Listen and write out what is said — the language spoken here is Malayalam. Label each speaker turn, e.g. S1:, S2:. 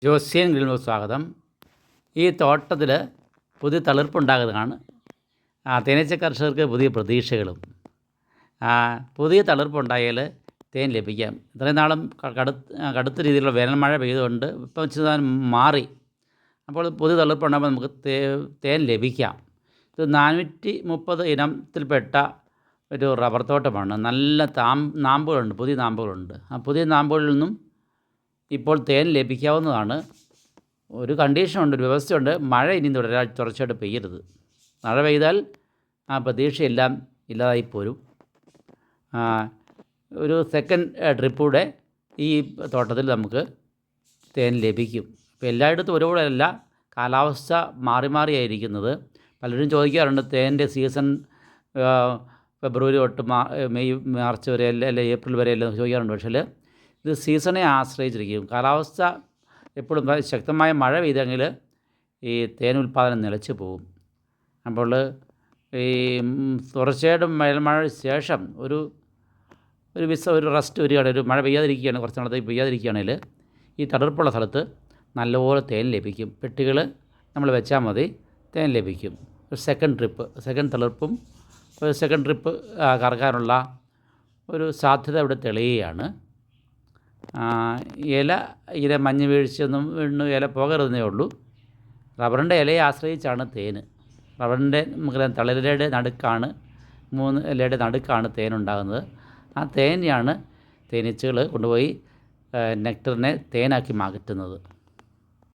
S1: ജോസ്യൻ ഗ്രിൽമ സ്വാഗതം. ഈ തോട്ടത്തിൽ പുതിയ തളിർപ്പുണ്ടാകുന്നതാണ്. തേനീച്ച കർഷകർക്ക് പുതിയ പ്രതീക്ഷകളും. പുതിയ തളിർപ്പുണ്ടായാൽ തേൻ ലഭിക്കാം. ഇത്രയും നാളും കടുത്ത രീതിയിലുള്ള വേനൽ മഴ പെയ്തുകൊണ്ട് ഇപ്പം ഇച്ചിരി മാറി. അപ്പോൾ പുതിയ തളിർപ്പുണ്ടാകുമ്പോൾ നമുക്ക് തേൻ ലഭിക്കാം. ഇത് 430 ഇനത്തിൽപ്പെട്ട ഒരു റബ്ബർ തോട്ടമാണ്. നല്ല നാമ്പുകളുണ്ട്, പുതിയ നാമ്പുകളുണ്ട്. ആ പുതിയ നാമ്പുകളിൽ നിന്നും ഇപ്പോൾ തേൻ ലഭിക്കാവുന്നതാണ്. ഒരു കണ്ടീഷനുണ്ട്, ഒരു വ്യവസ്ഥയുണ്ട്. മഴ ഇനി തുടർച്ചയായിട്ട് പെയ്യരുത്. മഴ പെയ്താൽ ആ പ്രതീക്ഷയെല്ലാം ഇല്ലാതായിപ്പോരും. ഒരു സെക്കൻഡ് ട്രിപ്പൂടെ ഈ തോട്ടത്തിൽ നമുക്ക് തേൻ ലഭിക്കും. ഇപ്പോൾ എല്ലായിടത്തും ഒരുപോലെയല്ല, കാലാവസ്ഥ മാറി മാറിയായിരിക്കുന്നത്. പലരും ചോദിക്കാറുണ്ട്, തേൻ്റെ സീസൺ ഫെബ്രുവരി തൊട്ട് മെയ് മാർച്ച് വരെ അല്ല ഏപ്രിൽ വരെ അല്ല ചോദിക്കാറുണ്ട്. പക്ഷേ ഇത് സീസണെ ആശ്രയിച്ചിരിക്കും. കാലാവസ്ഥ എപ്പോഴും ശക്തമായ മഴ പെയ്തെങ്കിൽ ഈ തേൻ ഉൽപ്പാദനം നിലച്ച് പോകും. അപ്പോൾ ഈ തുടർച്ചയായിട്ടും മഴ ശേഷം ഒരു റെസ്റ്റ് വരികയാണ്, ഒരു മഴ പെയ്യാതിരിക്കുകയാണ്, കുറച്ച് നാളത്തേക്ക് പെയ്യാതിരിക്കുകയാണെങ്കിൽ ഈ തളിർപ്പുള്ള സ്ഥലത്ത് നല്ലപോലെ തേൻ ലഭിക്കും. പെട്ടികൾ നമ്മൾ വെച്ചാൽ മതി, തേൻ ലഭിക്കും. ഒരു സെക്കൻഡ് തളിർപ്പും ഒരു സെക്കൻഡ് ട്രിപ്പ് കറക്കാനുള്ള ഒരു സാധ്യത ഇവിടെ തെളിയുകയാണ്. ഇല മഞ്ഞ് വീഴ്ചയൊന്നും വീണ് ഇല പോകരുതെന്നേ ഉള്ളൂ. റബ്ബറിൻ്റെ ഇലയെ ആശ്രയിച്ചാണ് തേൻ. റബ്ബറിൻ്റെ തളിരിലയുടെ നടുക്കാണ്, 3 ഇലയുടെ നടുക്കാണ് തേനുണ്ടാകുന്നത്. ആ തേനെയാണ് തേനീച്ചകൾ കൊണ്ടുപോയി നെക്ടറിനെ തേനാക്കി മാറ്റുന്നത്.